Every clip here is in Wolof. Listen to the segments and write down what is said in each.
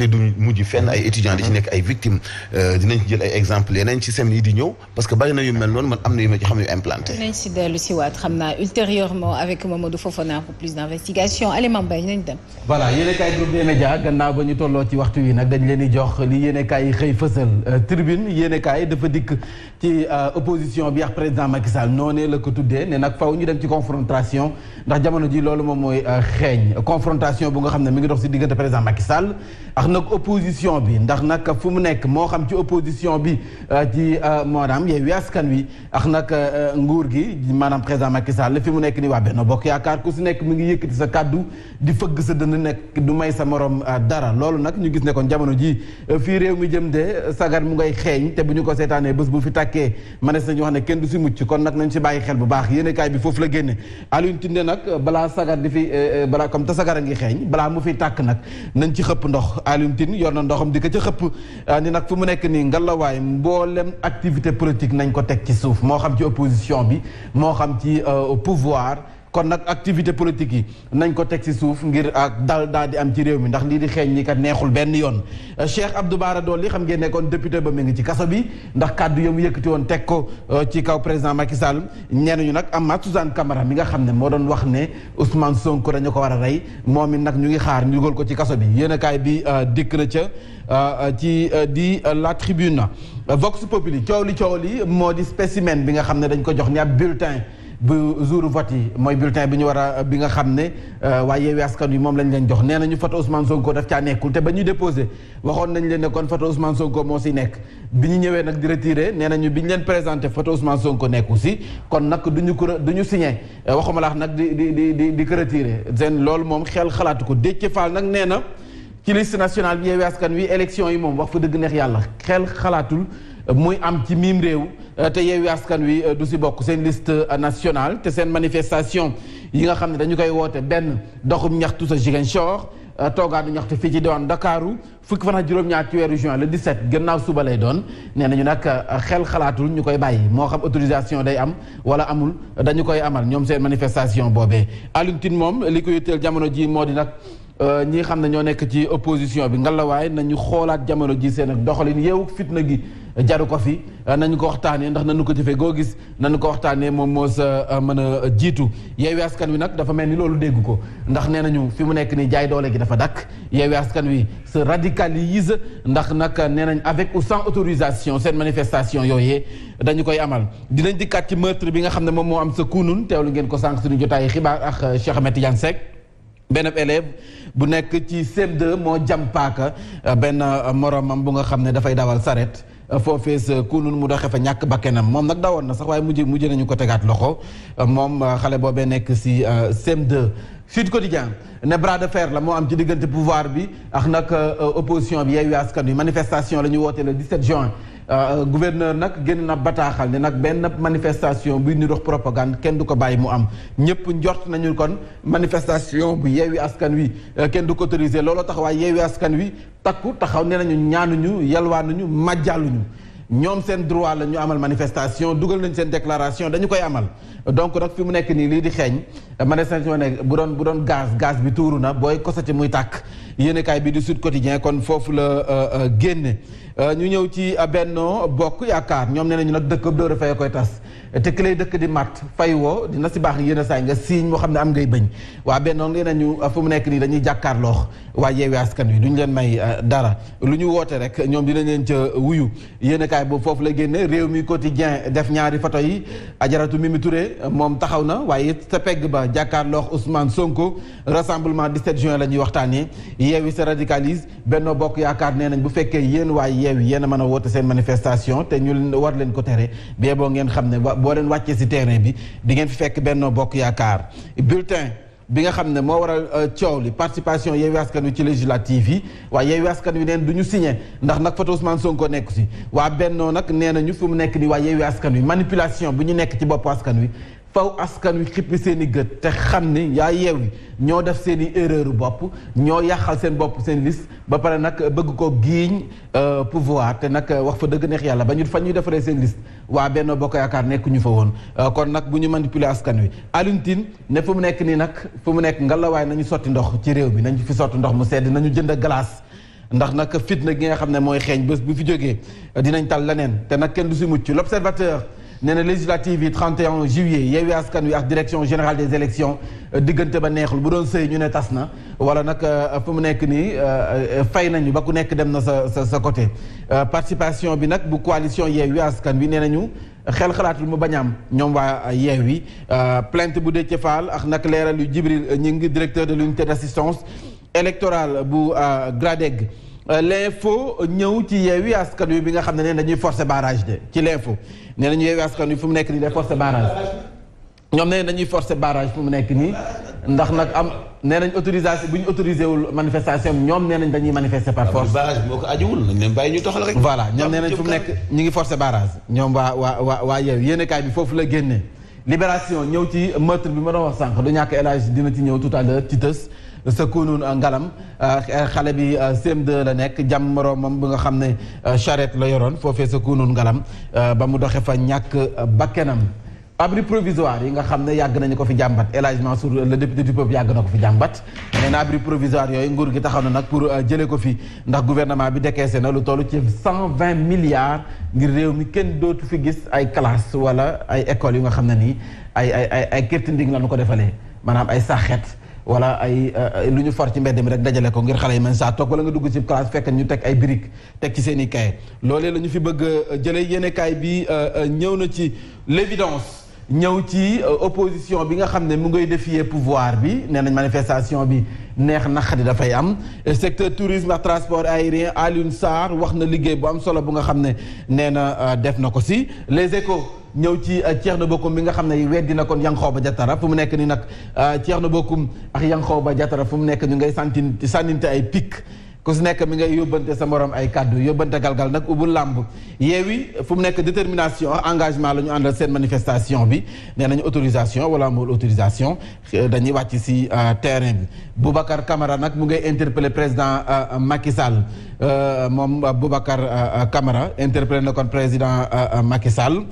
te du mujj fenn ay étudiants di ci nekk ay victimes dinañ ci jël ay exemples yeneen ci semaine yi di ñëw parce que bari na yu mel noonu man am na yu ma ci xam yu implanté. dinañ si dellu si waat xam naa ultérieurement avec Mamadou Fofana pour plus d'investigation Aliou Mbaye nañ dem. voilà yéenekaay groupe des médias gannaaw ba ñu tolloo ci waxtu wi nag dañ leen di jox li yéenekaay yi xëy fësal tribune yéenekaay dafa dikk ci opposition bi ak président Macky Sall noonee la ko tuddee ne nag faw ñu dem ci confrontation ndax jamono ji loolu moom mooy xeeñ confrontation bu nga xam ne mi ngi dox si diggante président Macky Sall ak nag opposition bi ndax nag fu mu nekk moo xam ci opposition bi ci maanaam Yewwi Askan Wi ak nag nguur gi maanaam président Macky Sall fi mu nekk ni waa Benno Bokk Yaakaar ku si nekk mi ngi yëkkati sa kàddu di fëgg sa dënn nekk du may sa morom dara loolu nag ñu gis ne kon jamono ji fii réew mi jëm de sagar mu ngay xeeñ te bu ñu ko seetaanee bés bu fi tàkkee manees nañu wax ne kenn du si mucc kon nag nañ si bàyyi xel bu baax yéenekaay bi foofu la génne Alioune Tinde nag balaa sagar di fi balaa comme te sagar a ngi xeeñ balaa mu fiy tàkk nag nañ ci xëpp ndox Alioune Tinde yor na ndoxam di ko ca xëpp ni nag fu mu nekk nii ngalawaay mboolem activité politique nañ ko teg ci suuf moo xam ci opposition bi moo xam ci pouvoir kon nag activité politique yi nañ ko teg ci suuf ngir ak daal di am ci réew mi ndax lii di xeeñ ni kat neexul benn yoon Cheikh Abdou Bara Dolly xam ngeen ne kon député ba mi ngi ci kaso bi ndax kàddu yamu yëkkati woon teg ko ci kaw président Macky Sall ñenn ñu nag Amath Suzanne Camara mi nga xam ne moo doon wax ne Ousmane Sonko dañu ko war a rey moom it nag ñu ngi xaar ñu dugal ko ci kaso bi yéenekaay bi dikk na ca ci di la tribune Vox Populi coow li moo di spécimen bi nga xam ne dañ ko jox ni ab bulletin bu jour vote yi mooy bulletin bi ñu war a bi nga xam ne waa Yewwi Askan Wi moom lañ leen jox nee nañu photo Ousmane Sonko daf caa nekkul te ba ñuy déposé waxoon nañ leen ne kon photo Ousmane Sonko moo si nekk bi ñu ñëwee nag di retiré nee nañu bi ñu leen présenté photo Ousmane Sonko nekku si kon nag duñu signé waxuma laax nag di ko retiré seen loolu moom xel xalaatu ko Déthié Fall nag nee na ci liste nationale bi Yewwi Askan Wi élection yi moom wax fa dëgg neex yàlla xel xalaatul muy am ci miim réew te Yewwi Askan Wi du si bokk seen liste nationale te seen manifestation yi nga xam ne dañu koy woote benn doxum ñaxtu sa Ziguinchor toogaanu ñaxtu fii ci diwaan Ndakaaru fukki fan ak juróom-ñaar ci weeru juin le 17 gannaaw suba lay doon nee nañu nag xel xalaatul ñu koy bàyyi moo xam autorisation day am wala amul dañu koy amal ñoom seen manifestation boobee Alioune Tine moom li ko yitteel jamono ji moo di nag ñi xam ne ñoo nekk ci opposition bi ngalawaay nañu xoolaat jamono ji seen ak doxalin yeewu fitna gi jaru ko fi nañu ko waxtaanee ndax nañu ko jëfee goo gis nañu ko waxtaanee moom moo sa mën a jiitu Yewwi Askan Wi nag dafa mel ni loolu dégg ko ndax nee nañu fi mu nekk nii jaay doole gi dafa dakk Yewwi Askan Wi se radicalise ndax nag nee nañ avec ou sans autorisation seen manifestation yooyee dañu koy amal dinañ dikkaat ci meurtre bi nga xam ne moom moo am sa kunun teewlu ngeen ko sànq suñu jotaay xibaar ak Cheikh Ahmed Tidiane Seck benn élève bu nekk ci CM2 moo jam paaka benn moromam bu nga xam ne dafay dawal saret foofee sa kunun mu doxee fa ñàkk bakkenam moom nag dawoon na sax waaye mujj nañu ko tegaat loxo moom xale boobee nekk si CM2 Sud Quotidien ne bras de fer la moo am ci diggante pouvoir bi ak nag opposition bi Yewwi Askan Wi manifestation la ñu woote le 17 juin gouverneur nag génn na bataaxal ne nag benn manifestation buy nirox propagande kenn du ko bàyyi mu am ñëpp njort nañu kon manifestation bu Yewwi Askan Wi kenn du ko autorisé looloo tax waaye Yewwi Askan Wi takku taxaw nee nañu ñaanuñu yalwaanuñu màjjaaluñu ñoom seen droit la ñu amal manifestation dugal nañ seen déclaration dañu koy amal donc nag fi mu nekk nii lii di xeeñ manifestation ne bu doon gaz bi tuuru na booy kosati muy tàkk yéenekaay bi di Sud Quotidien kon foofu la génne ñu ñëw ci Benno Bokk Yaakaar ñoom nee nañu nag dëkk doo dafay koy tas te ki lay dëkk di mat fay woo dina si baax yéen a saay nga siiñ moo xam ne am ngay bëñ waa Benno nee nañu fu mu nekk nii dañuy jàkkaarloo waa Yewwi Askan Wi duñ leen may dara lu ñu woote rek ñoom dinañ leen ca wuyu yéenekaay boobu foofu la génne réew mi quotidien def ñaari photo yi Ajaratu Mimi Touré moom taxaw na waaye it sa pegg ba jàkkaarloo Ousmane Sonko rassemblement 17 juin la ñuy waxtaanee Yewwi se radicalise Benno Bokk Yaakaar nee nañ bu fekkee yéen waaye Yewwi yéen a mën a woote seen manifestation te ñu war leen ko tere bee boo ngeen xam ne boo leen wàccee si terrain bi di ngeen fi fekk Benno Bokk Yaakaar bulletin bi nga xam ne moo waral coow li participation Yewwi Askan Wi ci législative yi waaye Yewwi Askan Wi neen du ñu signé ndax nag photo Ousmane Sonko nekk si waa Benno nag nee nañu fu mu nekk ni waa Yewwi Askan Wi manipulation bu ñu nekk ci bopp askan wi faw askan wi xippi seen i gët te xam ni yaa Yewwi ñoo def seen i erreur bopp ñoo yàqal seen bopp seen liste ba pare nag bëgg ko giiñ pouvoir te nag wax fa dëgg neex yàlla ba ñu fa ñuy defaree seen liste waa Benno Bokk Yaakaar nekk ñu fa woon kon nag bu ñu manipuler askan wi Alioune Tine ne fu mu nekk nii nag fu mu nekk ngalawaay nañu sotti ndox ci réew bi nañu fi sotti ndox mu sedd nañu jënd glace ndax nag fitna gi nga xam ne mooy xeeñ bés bu fi jógee dinañ tal leneen te nag kenn du si mucc. L'Observateur nee na législative yi 31 juillet Yewwi Askan Wi ak direction générale des élections diggante ba neexul bu doon sëy ñu ne tas na wala nag fu mu nekk nii fay nañu ba ku nekk dem na sa côté. Participation bi nag bu coalition Yewwi Askan Wi nee nañu xel xalaatul mu bañ am ñoom waa Yewwi plainte bu Déthié Fall ak nag leeral yu Djibril Gningue directeur de l'unité d'assistance électorale bu GRADEC. L'info ñëw ci Yewwi Askan Wi bi nga xam ne neen dañuy forcer barrage de ci l'info nee nañu Yewwi Askan Wi fu mu nekk nii day forcer barrage ñoom nee dañuy forcer barrage fu mu nekk nii ndax nag am nee nañ autorisation bu ñu autorisé wul manifestation ñoom nee nañ dañuy manifester par force. barrage moo ko ajiwul nañ leen bàyyi ñu doxal rek. voilà ñoom nee nañ fu mu nekk ñu ngi forcer barrage ñoom waa Yewwi yéenekaay bi foofu la génnee. Libération ñëw ci meurtre bi ma doon wax sànq du ñàkk El Hadj dina ci ñëw tout à l'heure ci tës sa kunun ngalam xale bi CM2 la nekk jàmm moroomam bi nga xam ne charrette la yoroon foofee sa kunun ngalam ba mu doxe fa ñàkk bakkenam. Abri provisoire yi nga xam ne yàgg nañu ko fi jàmbat El Hadj Mansour le député du peuple yàgg na ko fi jàmbat nee na abri provisoire yooyu nguur gi taxaw na nag pour jëlee ko fi ndax gouvernement bi décaissé na lu toll ci 120 milliards ngir réew mi kenn dootu fi gis ay classe wala ay écoles yu nga xam ne nii ay kirtinding la nu ko defalee maanaam ay saxet wala ay lu ñu for ci mbedd mi rek dajale ko ngir xale yi mën saa toog wala nga dugg ci classe fekk ñu teg ay briques teg ci seen i kaye loolee la ñu fi bëgg jëlee yéenekaay bi ñëw na ci l'évidence ñëw ci opposition bi nga xam ne mu ngay défier pouvoir bi nee nañ manifestation bi neex naqari dafay am secteur tourisme ak transport aérien Alioune Sarr wax na liggéey bu am solo bu nga xam ne nee na def na ko si Les Échos ñëw ci Thierno Bocoum bi nga xam ne weddi na kon Yankhoba Diattara fu mu nekk ni nag Thierno Bocoum ak Yankhoba Diattara fu mu nekk ñu ngay sànninte ay pic ku si nekk mi ngay yóbbante sa morom ay kàddu yóbbante galgal nag ubul làmb Yewwi fu mu nekk détermination engagement la ñu àndal seen manifestation bi nee nañu autorisation wala amul autorisation dañuy wàcc si terrain bi Boubacar Camara nag mu ngay interpellé président Macky Sall moom Boubacar Camara interpellé na kon président Macky Sall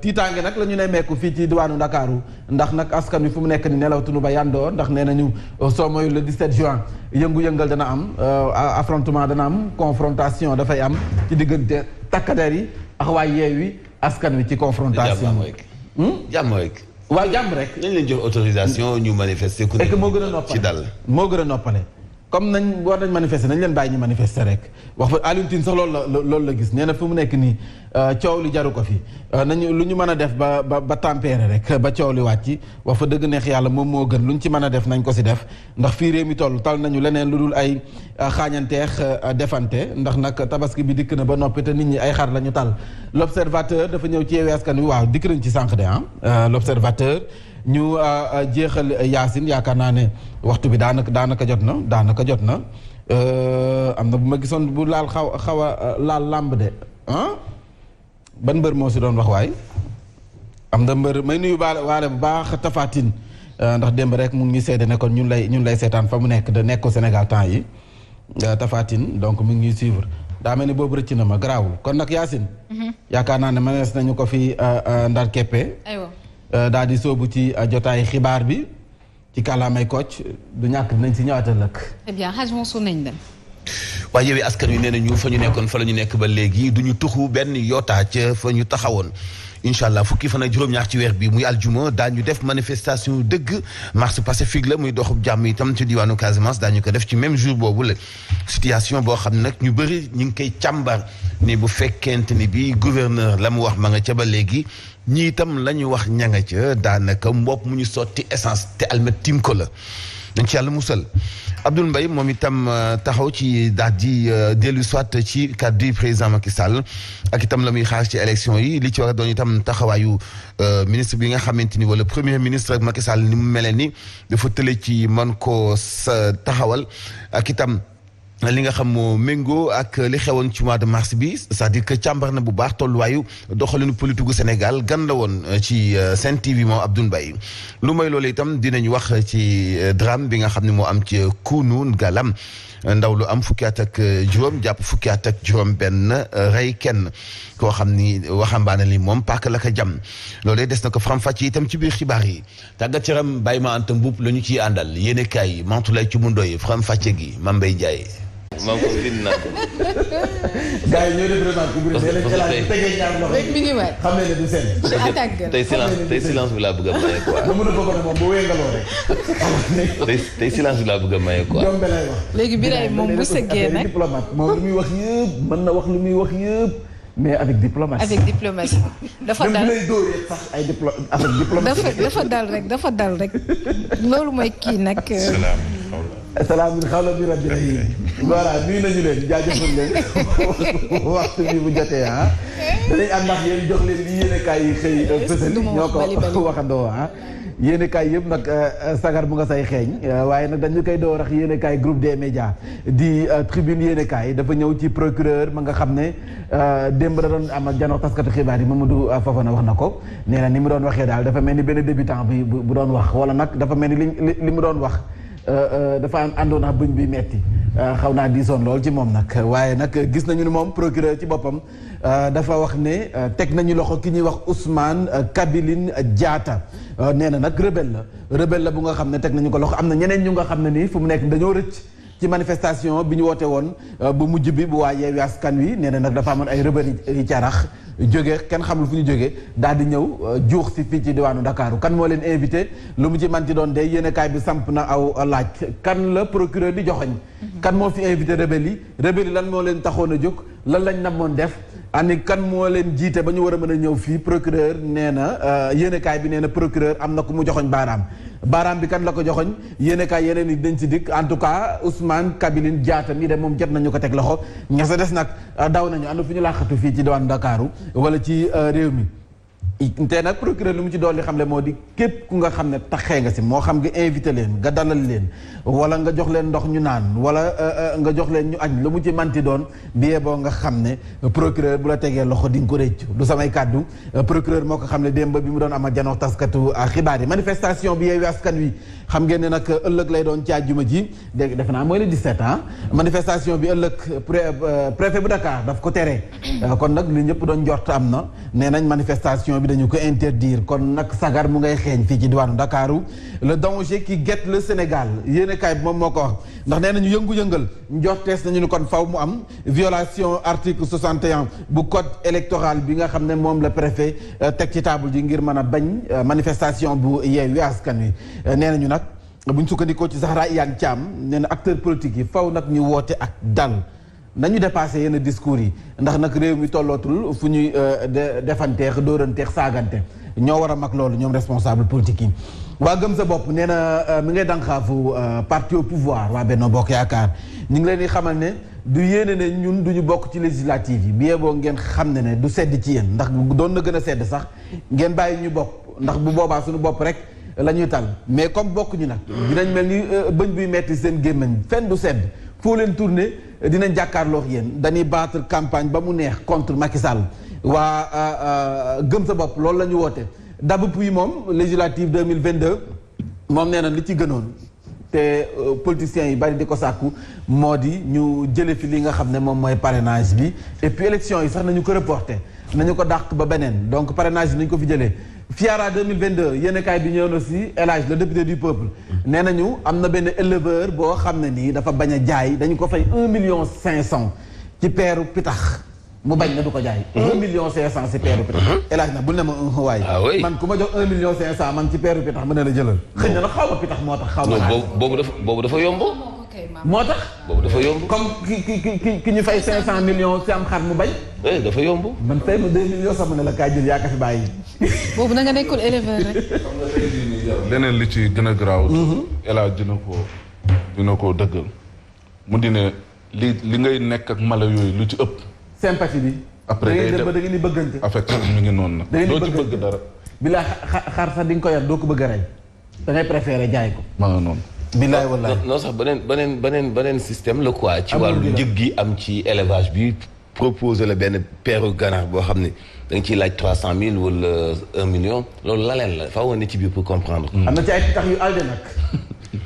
tiitaange nag la ñu nemmeeku fii ci diwaanu Ndakaaru ndax nag askan wi fu mu nekk ni nelawtunu ba yandoor ndax nee nañu soo moyul le 17 juin yëngu-yëngal dana am affrontement dana am confrontation dafay am ci diggante takkader yi ak waa Yewwi Askan Wi ci confrontation jàmm rek waaw jàmm rek nañ leen jox autorisation ñu manifester ku nekk moo gën a noppale ci dal moo gën a noppale comme nañ war nañ manifester nañ leen bàyyi ñu manifester rek wax fa Alioune Tine sax loolu la gis nee na fu mu nekk nii coow li jaru ko fi nañu lu ñu mën a def ba tempérer rek ba coow li wàcc wax fa dëgg neex yàlla moom moo gën lu ñu ci mën a def nañ ko si def ndax fii réew mi toll tal nañu leneen lu dul ay xaañanteex defante ndax nag tabaski bi dikk na ba noppi te nit ñi ay xar la ñu tal L'Observateur dafa ñëw ci Yewwi Askan Wi waaw dikk nañ ci sànq de L'Observateur ñu jeexal Yacine yaakaar naa ne waxtu bi daanaka jot na am na bu ma gisoon bu laal xaw a laal làmb de ban mbër moo si doon wax waay am na mbër may nuyu waale bu baax Tapha Tine ndax démb rek mu ngi seede ne kon ñun lay seetaan fa mu nekk de nekk ko Sénégal temps yi Tapha Tine donc mu ngi suivre daa mel ni boobu rëcc na ma garaawul kon nag Yacine yaakaar naa ne mënees nañu ko fi ndar keppe daal di soobu ci jotaay xibaar bi ci kàllaamay Kocc du ñàkk dinañ si ñëwaatal lëkk. Eh bien Hadj Mansour nañ dem. waaye Yewwi Askan Wi nee nañu fa ñu nekkoon fa la ñu nekk ba léegi du ñu tuxu benn yootaa ca fa ñu taxawoon. incha allah fukki fan ak juróom-ñaar ci weer bi muy aljuma daañu def manifestation dëgg marche pacifique la muy doxub jàmm itam ci diwaanu Casamance daañu ko def ci même jour boobu la situation boo xam ne nag ñu bëri ñu ngi koy càmbar ni bu fekkente ni bi gouverneur la mu wax ma nga ca ba léegi ñi itam la ñu wax ña nga ca daanaka mbopp mu ñu sotti essence te almet tim ko la dañ ci yàlla musal Abdoul Mbaye moom itam taxaw ci daal di dellu soit ci cadre du président Macky Sall ak itam la muy xaar ci élection yi li ci war a doon itam taxawaayu ministre bi nga xamante ni wala premier ministre ak Macky Sall ni mu mel ni dafa tële ci man ko sa taxawal ak itam li nga xam moo méngoo ak li xewoon ci mois de mars bi c'est-à-dire que càmbar na bu baax tolluwaayu doxalinu politique gu Sénégal gan la woon ci Sen TV moom Abdoul Mbaye lu may loolu itam dinañu wax ci drame bi nga xam ne moo am ci Kounoune Galam ndaw lu am fukki at ak juróom jàpp fukki at ak juróom benn rey kenn koo xam ni waxambaane li moom paak la ko jam loolee des na ko faram-fàcce itam ci biir xibaar yi tàggat yaram bàyyi ma anta mbuub la ñu ciy àndal yéene kaay Mantoulaye ci mundoy faram-fàcce gi Mambay Ndiaye maa ngi ko bind naa ko. gars yi ñoo def remarque bu dee leen xalaat tegee ñaar loxo rek mi ngi waay xam ne du seen. tey silence bi laa bëgg a maye quoi. nga mën a bokk moom bu wéngaloo rek. tey silence bi laa bëgg a maye quoi. jombe lay wax. léegi Birahim moom bu sëggee nag diplomate moom lu muy wax yëpp mën na wax lu muy wax yëpp mais avec diplomatie. avec diplomatie. dafa dal même bu lay dóoree sax ay avec diplomatie. dafa dal rek loolu mooy kii nag. salaamun xawlan min rabbir rahiim. voilà nuyu nañu leen jaajëfal leen waxtu bi bu jotee ah. danañ ànd ak yéen jox leen li yéenekaay yi xëy fësal ñoo ko waxandoo ah. yéenekaay yëpp nag sagar bu nga say xeeñ waaye nag dañu koy door ak yéenekaay groupe des médias di tribune yéenekaay dafa ñëw ci procureur ma nga xam ne démb da doon am ak janox taskatu xibaar yi Mamadou Fofana wax na ko nee na ni mu doon waxee daal dafa mel ni benn débutant bi bu doon wax wala nag dafa mel ni li mu doon wax dafa àndoon ak bëñ bi metti xaw naa diisoon lool ci moom nag waaye nag gis nañu ne moom procureur ci boppam dafa wax ne teg nañu loxo ki ñuy wax Ousmane Kabiline Diatta nee na nag rebelle la bu nga xam ne teg nañu ko loxo am na ñeneen ñu nga xam ne nii fu mu nekk dañoo rëcc ci manifestation bi ñu woote woon bu mujj bi bu waa Yewwi Askan Wi nee na nag dafa amoon ay rebelle yi carax jóge kenn xamul fu ñu jógee daal di ñëw juux si fii ci diwaanu Dakar kan moo leen invité lu mu ci manti doon de yéenekaay bi samp na aw laaj kan la procureur di joxoñ kan moo fi invité rebelle yi lan moo leen taxoon a jóg lan lañ namoon def ani kan moo leen jiite ba ñu war a mën a ñëw fii procureur nee na yéenekaay bi nee na procureur am na ku mu joxoñ baaraam bi kan la ko joxoñ yéenekaay yeneen yi dañ ci dikk en tout cas Ousmane Kabiline Diatta mi de moom jot nañu ko teg loxo ña sa des nag daw nañu ànd fu ñu làqatu fii ci diwaanu Ndakaaru wala ci réew mi te nag procureur lu mu ci dolli xam le moo di képp ku nga xam ne taxee nga si moo xam nga invité leen nga dalal leen wala nga jox leen ndox ñu naan wala nga jox leen ñu añ lu mu ci manti doon biyee boo nga xam ne procureur bu la tegee loxo di nga ko rëcc du samay kàddu procureur moo ko xam ne démb bi mu doon ama janoo taskatu xibaar yi manifestation bi Yewwi Askan Wi xam ngeen ne nag ëllëg lay doon ci àjjuma ji dégg defe naa mooy le 17 ans manifestation bi ëllëg préfet bu Dakar daf ko tere kon nag li ñëpp doon njort am na nee nañ manifestation bi dañu ko interdire kon nag sagar mu ngay xeeñ fii ci diwaanu Dakaru le danger qui guette le Sénégal yéenekaay bi moom moo ko wax ndax nee nañu yëngu-yëngal njortees nañu ni kon faw mu am violation article 61 bu code électoral bi nga xam ne moom la préfet teg ci table ji ngir mën a bañ manifestation bu Yewwi Askan Wi nee nañu nag buñ sukkandikoo ci Zahra Iyane Thiam nee na acteur politique yi faw nag ñu woote ak dal nañu dépassé yenn discours yi ndax nag réew mi tollootul fu ñuy defanteex dóoranteex saagante ñoo war a mag loolu ñoom responsable politique yi waa gëm sa bopp nee na mi ngay dànqaafu parti au pouvoir waa Benno Bokk Yaakaar ñu ngi leen di xamal ne du yéene ne ñun duñu bokk ci législative yi bien boo ngeen xam ne du sedd ci yéen ndax doon na gën a sedd sax ngeen bàyyi ñu bokk ndax bu boobaa suñu bopp rek la ñuy tal mais comme bokk ñu nag dinañ mel ni bëñ buy metti seen gémmañ fenn du sedd foo leen tourné dinañ jàkkaarloo ak yéen dañuy battre campagne ba mu neex contre Macky Sall waa gëm sa bopp loolu la ñu woote dabu puy moom législative 2022 moom nee na li ci gënoon te politiciens yi bari di ko sàkku moo di ñu jële fi li nga xam ne moom mooy parrainage bi et puis élection yi sax nañu ko reporté nañu ko dàq ba beneen donc parrainage bi nañu ko fi jëlee FIARA 2022 yéenekaay bi ñëw na si El Hadj le député du peuple nee nañu am na benn éleveur boo xam ne nii dafa bañ a jaay dañu ko fay 1,5 million ci peeru pitax mu bañ na du ko jaay 1,5 million si peeru pitax El Hadj nag bul ne ma waay man ku ma jox 1,5 million man ci peeru pitax ma ne la jëlal xëy na nag xaw ma pitax moo tax xaw ma boobu dafa yomb moo tax boobu dafa yomb comme ki ñu fay 500 millions si am xar mu bañ dafa yomb man fay ma 2 millions sax ma ne la kaay jël yaa ka fi bàyyi boobu na nga nekkul éleveur rek leneen li ci gën a garaaw El Hadj dina ko dëggal mu di ne li ngay nekk ak mala yooyu lu ci ëpp sympathie bi après day dem da ngeen di bëggante affection mi ngi noonu nag doo ci bëgg dara bilaa xar sax di nga ko yar doo ko bëgg a rey da ngay préféré jaay ko ma nga noonu bilaay wallaay non sax beneen système la quoi ci wàllu njëg gi am ci élevage bi proposé la benn peeru ganaar boo xam ne da nga ciy laaj 300 000 wala 1 million loolu la leen la faaw ne ci biir pour comprendre. am na ci ay pitax yu alde nag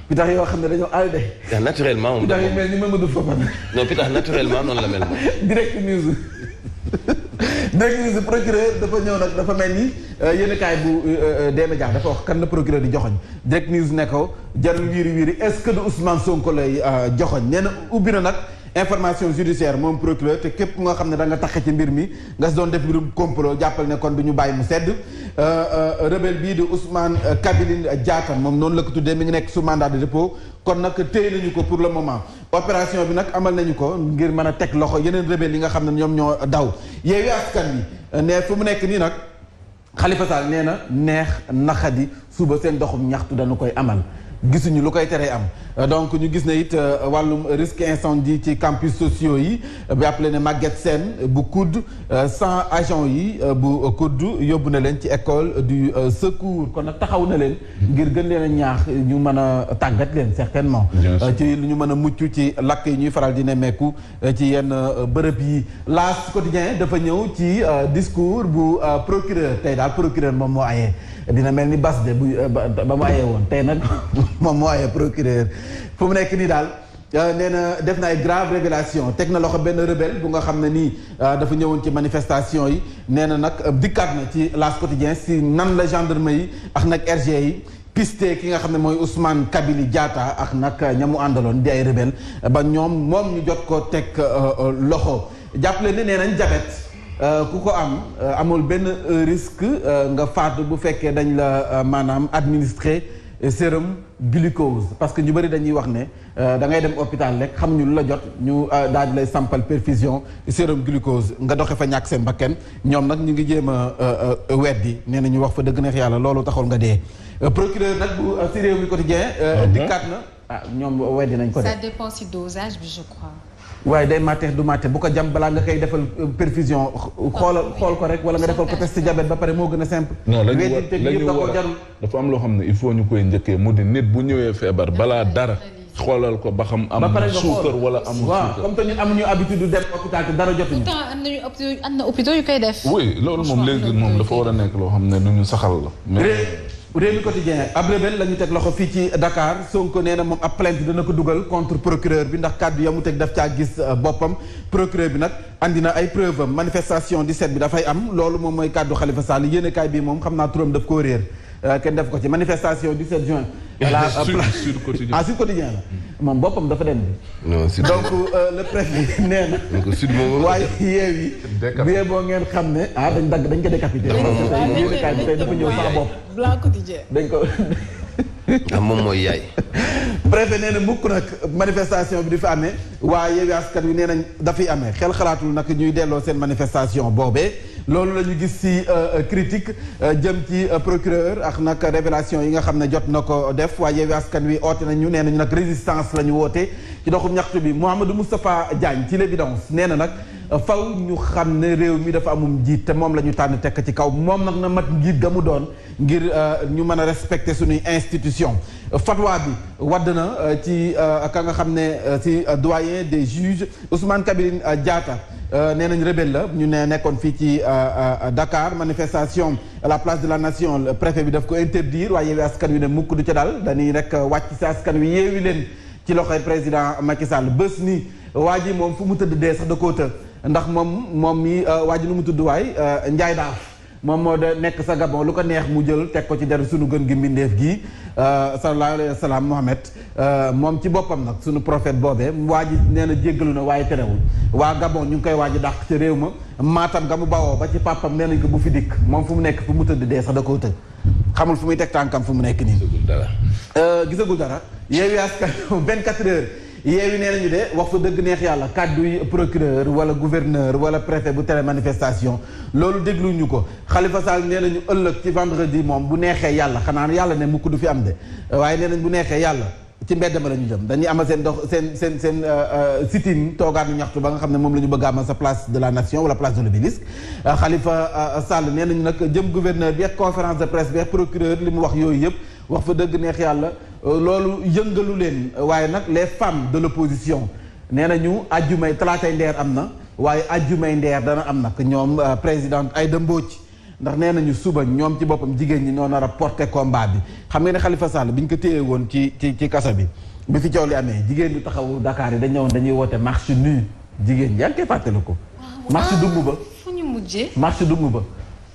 pitax yoo xam ne dañoo alde. pitax naturellement moom pitax yu mel ni Mamadou Fofana. non pitax naturellement noonu la mel moom. direct news procureur dafa ñëw nag dafa mel ni yéenekaay bu D-Média dafa wax kan la procureur di joxoñ direct news ne ko jarul wiiri wiiri est-ce que de Ousmane Sonko lay joxoñ nee na ubbi na nag information judiciaire moom procureur te képp nga xam ne da nga taxe ci mbir mi nga doon def mbirum complot jàppal ne kon du ñu bàyyi mu sedd rebelle bii di Ousmane Kabiline Diatta moom noonu la ko tuddee mi ngi nekk sous mandat de dépôt kon nag téye nañu ko pour le moment opération bi nag amal nañu ko ngir mën a teg loxo yeneen rebelle yi nga xam ne ñoom ñoo daw Yewwi Askan Wi ne fu mu nekk nii nag Khalifa Sall nee na neex naxadi suba seen doxum ñaxtu dañu koy amal gisuñu lu koy teree am donc ñu gis ne it wàllum risque incendie ci campus sociaux yi bi appelé ne Maguette Sène bu COUD 100 agents yi bu COUD yóbbu na leen ci école du secours kon nag taxaw na leen ngir gën leen a ñaax ñu mën a tàggat leen certainement ci lu ñu mën a mucc ci lakk yi ñuy faral di nemmeeku ci yenn bërëb yi L'As quotidien dafa ñëw ci discours bu procureur tey daal procureur moom moo ayee dina mel ni bas de bu ba mu ayee woon tey nag moom moo ayee procureur fu mu nekk nii daal nee na def na ay grave révélation teg na loxo benn rebelle bu nga xam ne nii dafa ñëwoon ci manifestation yi nee na nag dikkaat na ci L'As quotidien si nan la gendarme yi ak nag RG yi piste ki nga xam ne mooy Ousmane Kabiline Diatta ak nag ñamu àndaloon di ay rebelle ba ñoom moom ñu jot ko teg loxo jàppale ne nee nañ jabet ku ko am amul benn risque nga faatu bu fekkee dañ la maanaam administrer sérum glucose parce que ñu bëri dañuy wax ne da ngay dem hôpital rek xam ñu lu la jot ñu daal di lay sampal perfusion sérum glucose nga doxe fa ñàkk seen bakkan ñoom nag ñu ngi jéem a weddi nee na ñu wax fa dëgg neex yàlla loolu taxul nga dee procureur nag bu si réew mi quotidien dikkaat na ñoom weddi nañ ko de. Ça dépend si dosage bi je crois. waaye day màtte du màtte bu ko jam balaa nga koy defal perfusion xool ko rek wala nga defal ko test diabète ba pare moo gën a simple. non la ñu war dafa am loo xam ne il faut ñu koy njëkkee mu di nit bu ñëwee feebar balaa dara xoolal ko ba xam am suukar wala amul suukar. comme te ñun amuñu habitude du dem hôpital te dara jotuñu. pourtant am na hôpitaux yu koy def. oui loolu moom léegi moom dafa war a nekk loo xam ne lu ñu saxal la. réew mi quotidien ab rebelle la ñu teg loxo fii ci Dakar Sonko nee na moom ab plainte dana ko dugal contre procureur bi ndax kàddu ya mu teg daf caa gis boppam procureur bi nag andi na ay preuve am manifestation 17 bi dafay am loolu moom mooy kàddu Khalifa Sall yéenekaay bi moom xam naa turam daf koo réer kenn def ko ci manifestation 17 juin. Sud Quotidien Sud Quotidien la moom boppam dafa dem bi. non Sud donc le préfet nee na. donc Sud moom waaye yeewi bi boo ngeen xam ne dañ ko décapité. yéenekaay bi tey dafa ñëw sax bopp. Blanc Quotidien dañ ko. moom mooy yaay. préfet nee na mukk nag manifestation bi di fi amee waaye Yewwi Askan Wi nee nañ dafay amee xel xalaatul nag ñuy delloo seen manifestation boobee loolu la ñu gis ci critique jëm ci procureur ak nag révélation yi nga xam ne jot na ko def waaye Yewwi Askan Wi oote nañu nee nañu nag résistance la ñu woote ci doxum ñaxtu bi Mouhamadou Moustapha Diagne ci l'évidence nee na nag faw ñu xam ne réew mi dafa amum njiit te moom la ñu tànn tekk ci kaw moom nag na mat njiit ga mu doon ngir ñu mën a respecter suñuy institution fatwa bi wadd na ci ka nga xam ne ci doyen des juges Ousmane Kabiline Diatta nee nañ rebelle la ñu ne nekkoon fii ci Dakar manifestation à la place de la nation le préfet bi daf ko interdire waaye Yewwi Askan Wi ne mukk du ca dal dañuy rek wàcc si askan wi yeewi leen ci loxoy président Macky Sall bés ni waa ji moom fu mu tëdd dee sax da koo të ndax moom mi waa ji nu mu tudd waay Njaay Daaf moom moo de nekk sa Gabon lu ko neex mu jël teg ko ci der sunu gën gi mbindeef gii sallallahu alayhi wa sallam Mohamed moom ci boppam nag sunu prophète boobee waa ji nee na jéggalu na waaye terewul waa Gabon ñu ngi koy waaj a dàq ci réew ma Matam nga mu bawoo ba ci papam nee nañ ko bu fi dikk moom fu mu nekk fu mu tëdd dee sax da koo tëdd xamul fu muy teg tànkam fu mu nekk nii. gisagul dara Yewwi Askan 24 heures. Yewwi nee nañu de wax fa dëgg neex yàlla kàddu yi procureur wala gouverneur wala préfet bu tere manifestation loolu dégluñu ko Khalifa Sall nee nañu ëllëg ci vendredi moom bu neexee yàlla xanaa yàlla ne mukk du fi am de waaye nee nañ bu neexee yàlla ci mbedd ma la ñu jëm dañuy amal seen dox seen sit-in toogaat ñu ñaxtu ba nga xam ne moom la ñu bëgg a amal sa place de la nation wala place de l'Obélisque Khalifa Sall nee nañu nag jëm gouverneur bi ak conférence de presse bi ak procureur li mu wax yooyu yëpp wax fa dëgg neex yàlla loolu yëngalu leen waaye nag les femmes de l'opposition nee nañu ajjumay talaatay ndeer am na waaye ajjumay ndeer dana am nag ñoom présidente Aïda Mbodj ndax nee nañu suba ñoom ci boppam jigéen ñi ñoo nar a porter combat bi xam nga ne Khalifa Sall bi ñu ko téye woon ci kaso bi fi coow li amee jigéen ñu taxawu Dakar yi dañ ñëwoon dañuy woote marche nue jigéen yaa ngi koy fàttali ko marche dumb ba fu ñu mujjee marche dumb ba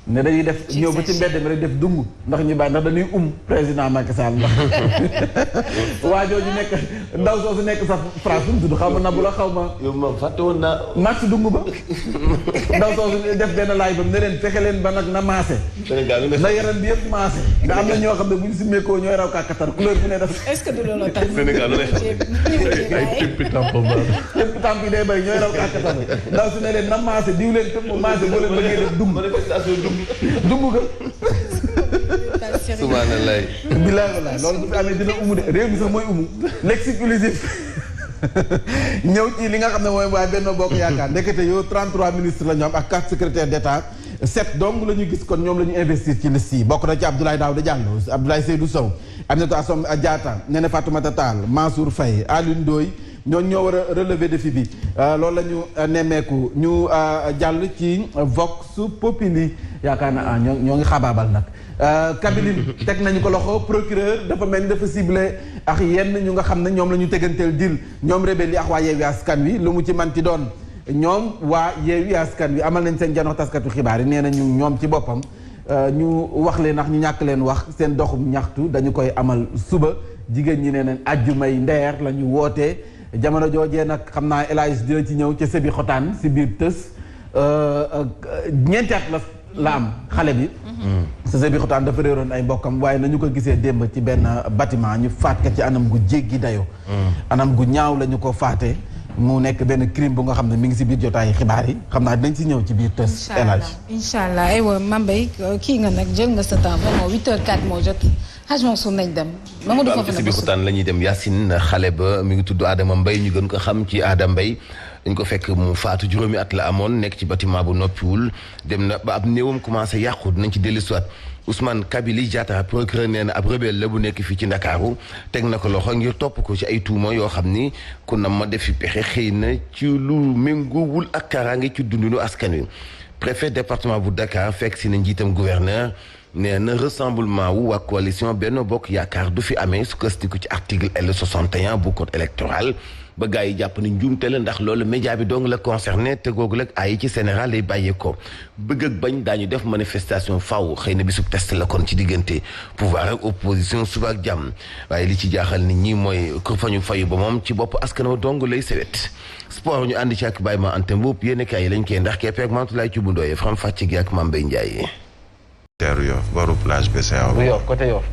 ne dañuy def ñëw ba ci mbedd mi rek def dung ndax ñu bàyyi ndax dañuy président Macky Sall ndax waa jooju nekk ndaw soosu nekk sax France bu mu tudd xaw ma nabu la xaw ma. yow ma fàtte woon naa. max dung ba ndaw soosu def benn laaj ba ne leen fexe leen ba nag na maase. na yaram bi yëpp maase. nga am na ñoo xam ne bu ñu simmeekoo ñooy raw kàkkatar couleur bu ne def. est-ce que du loolu tax. Sénégal lu ay tëppi tampon ba. tëppi tamp yi day bëri ñooy raw kàkkatar ndaw si ne leen na maase diw leen tëpp maase boo leen bëggee def dung. dumb ga. subhanallah. bilaay walaay loolu bu fi amee dina umu de réew mi sax mooy umu. l'exclusif ñëw ci li nga xam ne mooy waaye Benno Bokk Yaakaar ndekete yow 33 ministres la ñu am ak 4 secrétaires d'État 7 donc la ñu gis kon ñoom la ñu investir ci liste yi bokk na ci Abdoulaye Daouda Diallo Abdoulaye Seydou Sow Aminata Assome Diatta Néné Fatoumata Tall Mansour Faye Alioune Ndoye ñooñu ñoo war a relever défi bi loolu la ñu nemmeeku ñu jàll ci Vox Populi yaakaar na ñoo ngi xabaabal nag Kabiline teg nañu ko loxo procureur dafa mel ni dafa ciblé ak yenn ñu nga xam ne ñoom la ñu teganteel dil ñoom rebelle yi ak waa Yewwi Askan Wi lu mu ci manti doon ñoom waa Yewwi Askan Wi amal nañ seen janox taskatu xibaar yi nee nañu ñoom ci boppam ñu wax leen ndax ñu ñàkk leen wax seen doxum ñaxtu dañu koy amal suba jigéen ñi nee nañ àjjumay ndeer la ñu wootee jamono joojee nag xam naa El Hadj dina ci ñëw ca Sébi Xotaan si biir tës ñeenti at la am xale bi sa Sébi Xotaan dafa réeroon ay mbokkam waaye nañu ko gisee démb ci benn bâtiment ñu faat ka ci anam gu jéggi dayoo anam gu ñaaw la ñu ko faatee mu nekk benn crime bu nga xam ne mi ngi si biir jotaayu xibaar yi xam naa dinañ si ñëw ci biir tës El Hadj incha allah aywa Mambay kii nga nag jël nga sa temps vraiment 8h04 moo jot Hadj Mansour nañ dem Mamadou Fofana si biir xutaan la ñuy dem Yacine xale ba mi ngi tudd Adama Mbaye ñu gën ko xam ci Adama Mbaye dañ ko fekk mu faatu juróomi at la amoon nekk ci bâtiment bu noppiwul dem na ba ab néewam commencé yàqu dinañ ci dellu siwaat Ousmane Kabili Diatta procureur nee na ab rebelle la bu nekk fii ci Ndakaaru teg na ko loxo ngir topp ko ci ay tuuma yoo xam ni ku na ma def fi pexe xëy na ci lu méngoowul ak kaaraange ci dundinu askan wi préfet département bu Dakar fekk si na njiitam gouverneur nee na rassemblement wu waa coalition Benno Bokk Yaakaar du fi amee sukkandiku ci article L61 bu code électoral ba gars yi jàpp ni njuumte la ndax loolu média bi dong la concerné te googu la ay ci Sénégal lay bàyyee ko bëgg ak bañ daañu def manifestation faw xëy na bisub test la kon ci diggante pouvoir ak opposition suba ak jàmm waaye li ci jaaxal nit ñi mooy kur fa ñu fayu ba moom ci bopp askan wa dong lay sewet sport ñu àndi ci ak Baye Ma Anta Mboup yéen kaay yi lañ koy ndax keepeeg Mantoulaye ci bundooyee faram fàcc gi ak Mame Mbaye Ndiaye teeru Yoff boru plage BCEAO bu Yoff côté Yoff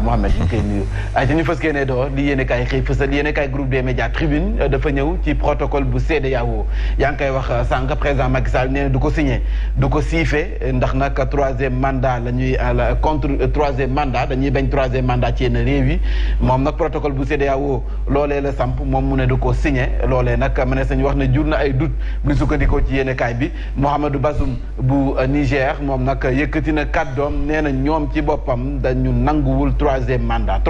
Mohamed ñu koy nuyu ay te ñu fës kee ne doo li yéene kaay xëy fësal yéene kaay groupe des médias Tribune dafa ñëw ci protocole bu CEDEAO yaa ngi koy wax sànq président Macky Sall nee na du ko signé du ko siife ndax nag troisième mandat la ñuy contre troisième mandat dañuy bañ troisième mandat ci yenn réew yi moom nag protocole bu CEDEAO loolee la samp moom mu ne du ko signé loolee nag mënees nañu wax ne jur na ay doute bu sukkandikoo ci yéene kaay bi Mohamedou Bazoum bu Niger moom nag yëkkati na kàddoom nee na ñoom ci boppam dañu nanguwul troisième mandat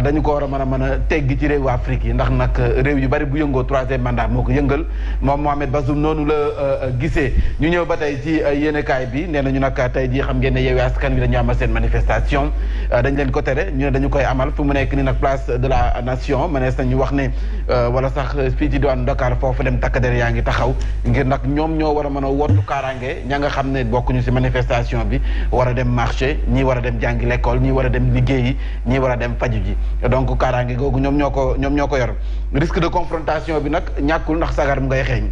dañu ko war a mën a teggi ci réewu Afrique yi ndax nag réew yu bari bu yëngoo troisième mandat moo ko yëngal moom Mohamed Bazoum noonu la gisee ñu ñëw ba tey ci yéenekaay bi nee nañu nag tey jii xam ngeen ne Yewwi Askan Wi dañu amal seen manifestation dañ leen ko tere ñu ne dañu koy amal fu mu nekk ni nag place de la nation mënees nañu wax ne wala sax fii ci diwaanu Dakar foofu dem takk der yaa ngi taxaw ngir nag ñoom ñoo war a mën a wottu kaaraange ña nga xam ne bokkuñu ci manifestation bi war a dem marché ñii war a dem jàngi l'école ñii war a dem liggéeyi ñii war a dem faju ji donc kaaraange googu ñoom ñoo ko yor risque de confrontation bi nag ñàkkul ndax sagar mu ngay xeeñ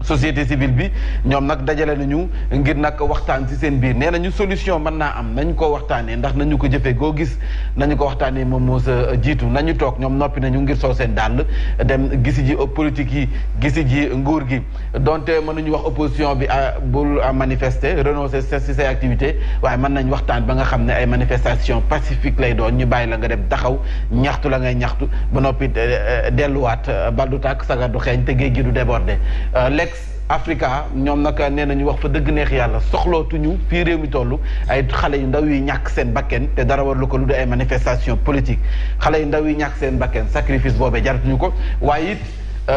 société civile bi ñoom nag dajale nañu ngir nag waxtaan ci seen biir nee nañu solution mën naa am nañu ko waxtaanee ndax nañu ko jëfee goo gis nañu ko waxtaanee moom moo sa jiitu nañu toog ñoom noppi nañu ngir sol seen dàll dem gisi ji politique yi gisi ji nguur gi donte mënuñu wax opposition bi bul manifester renoncer ci say activité waaye mën nañ waxtaan ba nga xam ne ay manifestation pacifique lay doon ñu bàyyi la nga dem taxaw ñaxtu la ngay ñaxtu ba noppi delluwaat bal du tàkk sagar du xeeñ te géej gi du déborder Africa ñoom nag nee nañu wax fa dëgg neex yàlla soxlootuñu fii réew mi toll ay xale yu ndaw yi ñàkk seen bakken te dara war lu ko lu di ay manifestation politique xale yu ndaw yi ñàkk seen bakken sacrifice boobee jaratuñu ko waaye it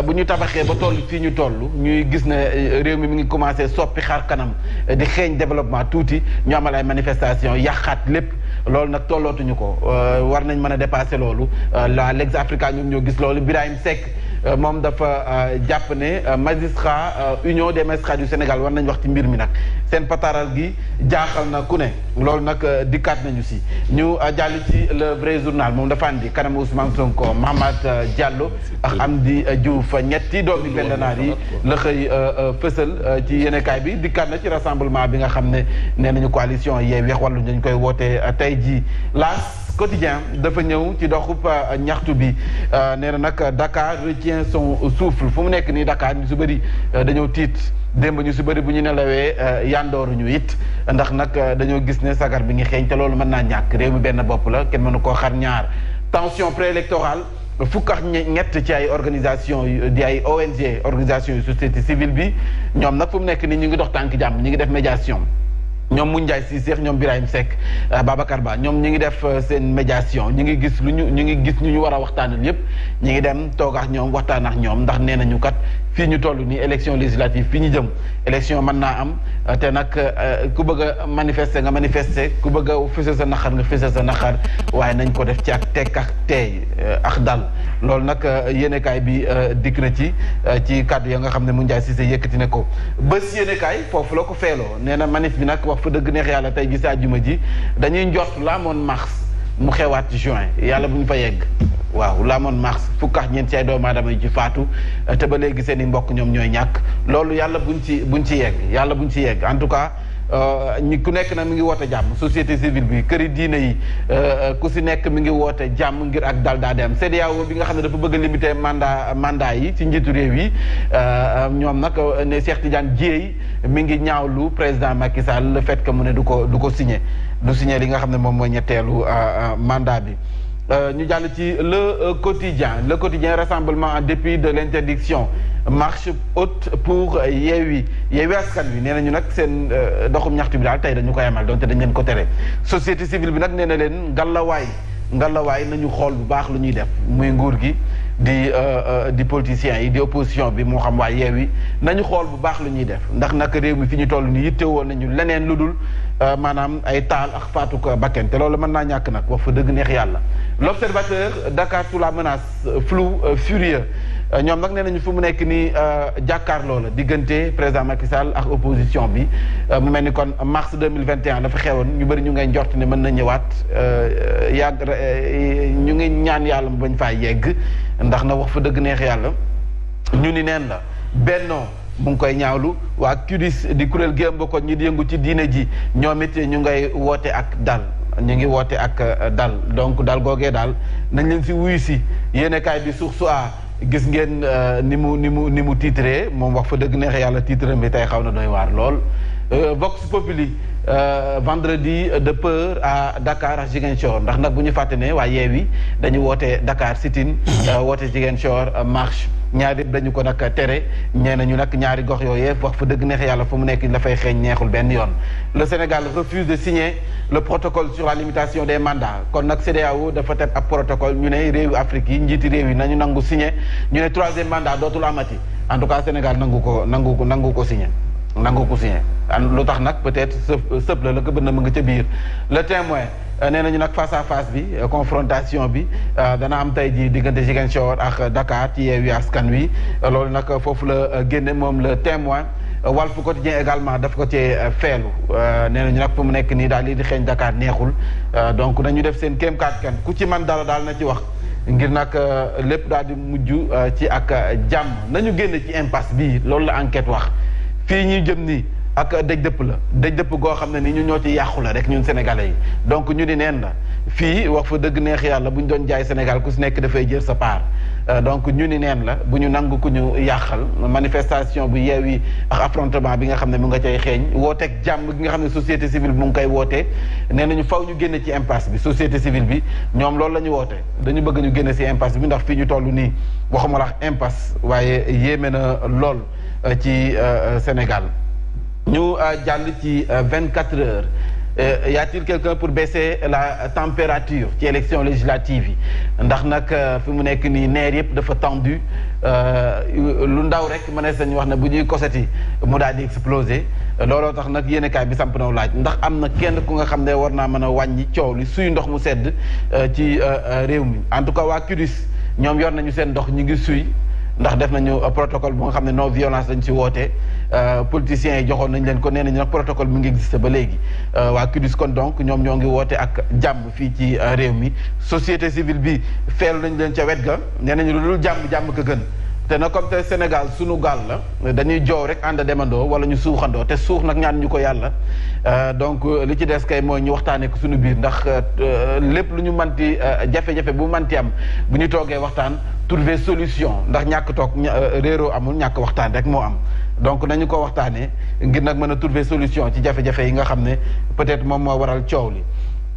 bu ñu tabaxee ba toll fii ñu toll ñuy gis ne réew mi ngi commencé soppi xar kanam di xeeñ développement tuuti ñu amal ay manifestation yàqaat lépp loolu nag tollootuñu ko war nañ mën a dépasser loolu la Legs Africa ñoom ñoo gis loolu Birahim Seck moom dafa jàpp ne magistrat union des magistrats du Sénégal war nañ wax ci mbir mi nag seen pataaral gi jaaxal na ku ne loolu nag dikkaat nañu si ñu jàll ci le vrai journal moom dafa andi kanam Ousmane Sonko Mahamad Diallo ak Amdi Diouf ñetti doomi pendanaar yi la xëy fësal ci yéenekaay bi dikkaat na ci rassemblement bi nga xam ne nee nañu coalition Yewwi Wallu dañ koy woote tey jii L'As Quotidien dafa ñëw ci doxub ñaxtu bi nee na nag Dakar retient son souffle fu mu nekk nii Dakar ñu su bëri dañoo tiit démb ñu su bëri bu ñu nelawee yandooru ñu it ndax nag dañoo gis ne sagar bi ngi xeeñ te loolu mën naa ñàkk réew mi benn bopp la kenn mënu koo xar ñaar tension préélectorale fukk ak ñett ci ay organisation di ay ONG organisation yu société civile bi ñoom nag fu mu nekk nii ñu ngi dox tànk jàmm ñu ngi def médiation ñoom Moundiaye Cissé ñoom Birahim Seck Babacar Ba ñoom ñi ngi def seen médiation ñi ngi gis ñu ngi gis ñu war a waxtaanal yépp ñi ngi dem toog ak ñoom waxtaan ak ñoom ndax nee nañu kat fii ñu toll nii élection législative fii ñu jëm élection mën naa am te nag ku bëgg a manifester nga manifester ku bëgg a fësal sa naqar nga fësal sa naqar waaye nañ ko def ci ak tekk ak teey ak dal loolu nag yéenekaay bi dikk na ci kàddu ya nga xam ne Moundiaye Cissé yëkkati ne ko bés yéenekaay foofu la ko feeloo nee na manif bi nag wax fa dëgg neex yàlla tey gis àjjuma ji dañuy njort la amoon mars mu xewaat ci juin yàlla bu ñu fa yegg waaw la amoon mars fukk ak ñeent ci ay doomu aadama yu ci faatu te ba léegi seen i mbokk ñoom ñooy ñàkk loolu yàlla buñ ci yegg yàlla buñ ci yegg en tout cas ñi ku nekk nag mi ngi woote jàmm société civile bi këri diine yi ku si nekk mi ngi woote jàmm ngir ak dal daa dem CEDEAO bi nga xam ne dafa bëgg a limiter mandat yi ci njiitu réew yi ñoom nag ne Cheikh Tidiane Dièye mi ngi ñaawlu président Macky Sall le fait que mu ne du ko signé li nga xam ne moom mooy ñetteelu mandat bi ñu jàll ci le quotidien rassemblement en dépit de l'interdiction marche haute pour Yewwi Askan Wi nee nañu nag seen doxum ñaxtu bi daal tey dañu koy amal donte dañ leen ko tere société civile bi nag nee na leen ngalawaay nañu xool bu baax lu ñuy def muy nguur gi di politiciens yi di opposition bi moo xam waa Yewwi nañu xool bu baax lu ñuy def ndax nag réew mi fi ñu toll nii yitte woon nañu leneen lu dul maanaam ay taal ak faatu ko bakken te loolu mën naa ñàkk nag wax fa dëgg neex yàlla l'observateur Dakar sous la menace flou furieux ñoom nag nee nañu fu mu nekk nii jàkkaarloo la diggante président Macky Sall ak opposition bi mu mel ni kon mars 2021 dafa xewoon ñu bëri ñu ngay njort ne mën na ñëwaat ñu ngi ñaan yàlla mu bañ faa yegg ndax na wax fa dëgg neex yàlla ñu ni neen la bennoo mu ngi koy ñaawlu waa CUDIS di kuréel gi ëmb ko ñi di yëngu ci diine ji ñoom it ñu ngay woote ak dal ñu ngi woote ak dal donc dal googee daal nañ leen si wuyu si yéenekaay bi Source A gis ngeen ni mu titré moom wax fa dëgg neex yàlla titre bi tey xaw na doy waar lool Vox Populi vendredi de peur à Dakar ak Ziguinchor ndax nag bu ñu fàtte ne waa Yewwi dañu woote Dakar sit-in woote Ziguinchor marche ñaari dañu ko nag tere ñee nañu nag ñaari gox yooyee wax fa dëgg neex yàlla fu mu nekk dafay xeeñ neexul benn yoon le Sénégal refuse de signer le protocole sur la limitation des mandats kon nag CEDEAO dafa teg ab protocole ñu ne réewu Afrique yi njiiti réew yi nañu nangu signer ñu ne troisième mandat dootul amati en tout cas Sénégal nangu ko signer lu tax nag peut-être sëb la ko bëgg na mu nga ca biir le témoin nee nañu nag face à face bi confrontation bi dana am tey ji diggante Ziguinchor ak Dakar ci Yewwi Askan Wi loolu nag foofu la génne moom le témoin Walf Quotidien également daf ko cee feelu nee nañu nag fu mu nekk nii daal lii di xeeñ Dakar neexul donc nañu def seen kéem kattan ku ci man dara daal na ci wax ngir nag lépp daal di mujj ci ak jàmm nañu génn ci impasse bii loolu la enquête wax fii ñuy jëm nii ak dëj dëpp goo xam ne ni ñu ñoo ci yàqu la rek ñun sénégalais yi donc ñu ni neen la fii wax fa dëgg neex yàlla bu ñu doon jaay Sénégal ku si nekk dafay jël sa part donc ñu ni neen la bu ñu nangu ku ñu yàqal manifestation bu Yewwi ak affrontement bi nga xam ne mu nga cay xeeñ wooteeg jàmm gi nga xam ne société civile bi mu ngi koy wootee nee nañu faw ñu génne ci impasse bi société civile bi ñoom loolu la ñu woote dañu bëgg ñu génne ci impasse bi ndax fii ñu toll nii waxuma la impasse waaye yéeme na lool ci Sénégal ñu jàll ci 24 heures y a-t-il quelqu'un pour baisser la température ci élection législative yi ndax nag fi mu nekk nii neer yëpp dafa tendu lu ndaw rek mënees nañu wax ne bu ñuy koseti mu daal di exploser looloo tax nag yéenekaay bi samp na laaj ndax am na kenn ku nga xam ne war naa mën a wàññi coow li suy ndox mu sedd ci réew mi en tout cas waa CUDIS ñoom yor nañu seen ndox ñu ngi suy ndax def nañu protocole bu nga xam ne non violence lañ ci woote politiciens yi joxoon nañ leen ko nee nañu nag protocole mi ngi existé ba léegi waa CUDIS kon donc ñoom ñoo ngi woote ak jàmm fii ci réew mi société civile bi feelu nañ leen ca wet ga nee nañu lu dul jàmm ko gën te nag comme te Sénégal sunu gaal la dañuy joow rek ànd demandoo wala ñu suuxandoo te suux nag ñaan ñu ko yàlla donc li ci des kay mooy ñu waxtaanee ko suñu biir ndax lépp lu ñu manti jafe-jafe bu manti am bu ñu toogee waxtaan trouver solution ndax ñàkk toog réeroo amul ñàkk waxtaan rek moo am donc nañu ko waxtaanee ngir nag mën a trouver solution ci jafe-jafe yi nga xam ne peut-être moom moo waral coow li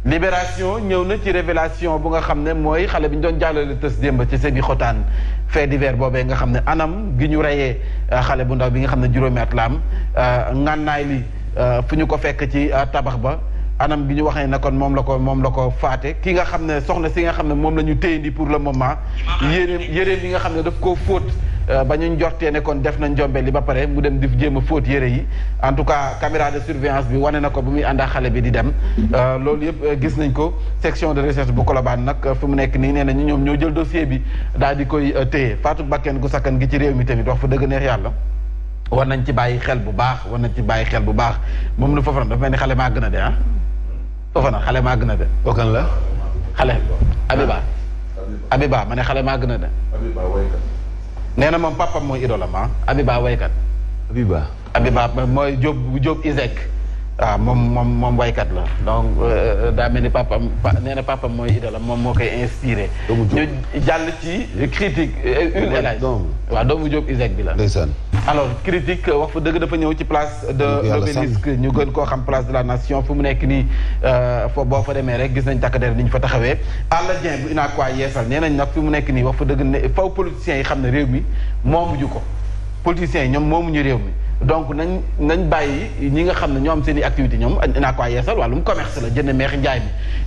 Libération ñëw na ci révélation bu nga xam ne mooy xale bi ñu doon jàllale tës démb ci Sébi Xotaan fait divers boobee nga xam ne anam gi ñu reyee xale bu ndaw bi nga xam ne juróomi at la am ngànnaay li fu ñu ko fekk ci tabax ba anam gi ñu waxee ne kon moom la ko faate ki nga xam ne soxna si nga xam ne moom la ñu téye pour le moment yére bi nga xam ne daf koo fóot ba ñu njortee ne kon def na njombe li ba pare mu dem di jéem a fóot yére yi en tout cas caméra de surveillance bi wane na ko bu muy ànd ak xale bi di dem loolu yëpp gis nañ ko section de recherche bu Colobane nag fu mu nekk nii nee nañu ñoom ñoo jël dossier bi daal di koy téye faatu bakken gu sakkan gi ci réew mi tamit wax fa dëgg neex yàlla war nañ ci bàyyi xel bu baax moom lu Fofana dafa mel ni xale maa gën a de ah Fofana xale maa gën a de bokkan la xale Abiba ma ne xale maa gën a de nee na moom papam mooy idolam Abiba waykat Abiba mooy Jóob Isaac waaw moom waykat la donc daa mel ni papam nee na papam mooy idolam moom moo koy inspiré ñu jàll ci critique une élage waaw doomu Jóob Isaac bi la alors critique wax fa dëgg dafa ñëw ci place de l'Obélisque ñu gën koo xam place de la nation fu mu nekk nii fo boo fa demee rek gis nañ takk der ni ñu fa taxawee Alla Dieng bu inaa quoi yeesal nee nañ nag fi mu nekk nii wax fa dëgg ne faw politiciens yi xam ne réew mi moomuñu ko politiciens yi ñoom moomuñu réew mi donc nañ bàyyi ñi nga xam ne ñoo am seen i activité ñoom inaa quoi yeesal wàllum commerce la jënd meex njaay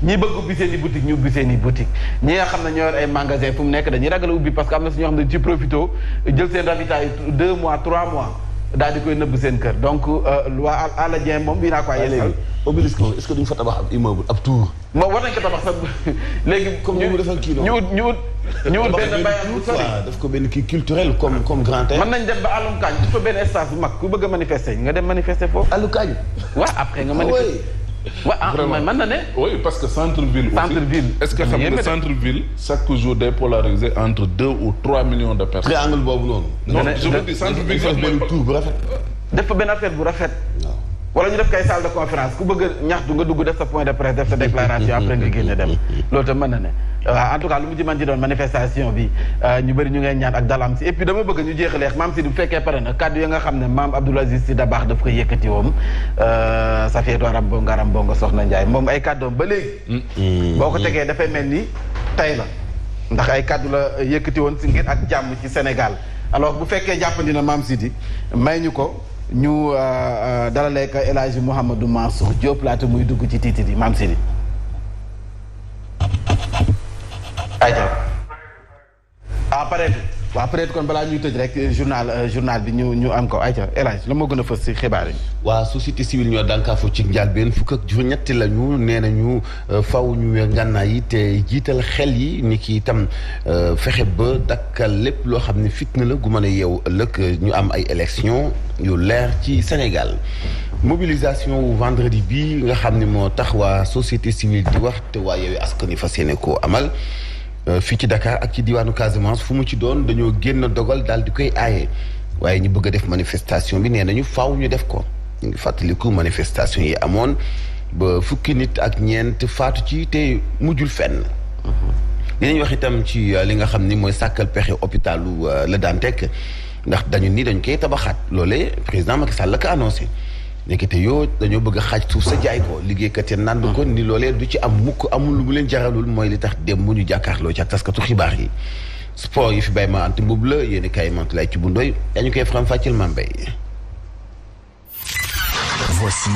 mi ñi bëgg ubbi seen i boutique ñu ubbi seen i boutique ñi nga xam ne ñoo yor ay magasin fu mu nekk dañuy ragal a ubbi parce que am na si ñoo xam ne ci profito jël seen ravitaay 2 mois 3 mois daal di koy nëbb seen kër donc waa Alla Dieng moom bii naa quoi yeesal Obélisque est-ce que duñu fa tabax ab immeuble ab tour moo war nañ ko tabax sax léegi comme ñu defal kii ñu wut benn bayal bu sori daf ko benn kii culturel comme grand terre mën nañ dem ba àllum kaañ gis fa benn espace bu mag ku bëgg a manifester nga dem manifester foofu àllu kaañ waaw après nga manifester waaw mën na ne oui parce que centre-ville aussi est-ce que xam nga centre-ville chaque jour day polarisé entre 2 ou 3 millions de personnes triangle boobu noonu non je veux dire centre-ville def benn tour bu rafet def fa benn affaire bu rafet wala ñu def kay salle de conférence ku bëgg a ñaxtu nga dugg def sa point de presse def sa déclaration après nga génne dem loolu tam mën na ne waaw en tout cas lu mu ci mën ci doon manifestation bi ñu bëri ñu ngay ñaan ak dalam si et puis dama bëgg ñu jeexaleex maam si bu fekkee pare na kàddu yi nga xam ne maam Abdoul Aziz Sy Dabakh daf koy yëkkati woom Safiatou Aram Bongo Soxna Ndiaye moom ay kàddoom ba léegi boo ko tegee dafay mel ni tay la ndax ay kàddu la yëkkati woon si ngir ak jàmm ci Sénégal alors bu fekkee jàppandi na maam Sidi may ñu ko ñu dalalee ko El Hadji Mouhamadou Mansour Diop laata muy dugg ci titre yi maam Sidi ayca peut-être kon balaa ñuy tëj rek journal bi ñu am ko ayca El Hadji la moo gën a fës ci xibaar yi. waa société civile ñoo dànkaafu ci njàlbeen fukk ak juróom-ñetti la ñu nee nañu faw ñu weer ngànnaay yi te jiital xel yi ni ki itam fexe ba dakkal lépp loo xam ne fitna la gu mën a yeewu ëllëg ñu am ay élection yu leer ci Sénégal. mobilisation wu vendredi bi nga xam ne moo tax waa société civile di wax te waa Yewwi Askan Wi fas yéene koo amal fii ci Dakar ak ci diwaanu Casamance fu mu ci doon dañoo génn dogal daal di koy aaye waaye ñu bëgg a def manifestation bi nee nañu faaw ñu def ko ñu ngi fàttaliku manifestation yi amoon ba fukki nit ak ñeent faatu ci te mujjul fenn. dinañ wax itam ci li nga xam ni mooy sàkkal pexe hôpitalu Le Dantec ndax dañu ni dañ koy tabaxaat loolee président Macky Sall la ko annoncé. nekkite yoo dañoo bëgg a xaaj suuf sa jaay ko liggéeykat yi nand ko ni loolee du ci am mukk amul lu mu leen jaralul mooy li tax dem bu ñu jàkkaarloo ci ak taskatu xibaar yi sport yi fi bàyyi ma ante mbub la yéeni kaay mant lay ci bundoy dañu koy faram fàcceel Mambay. Voici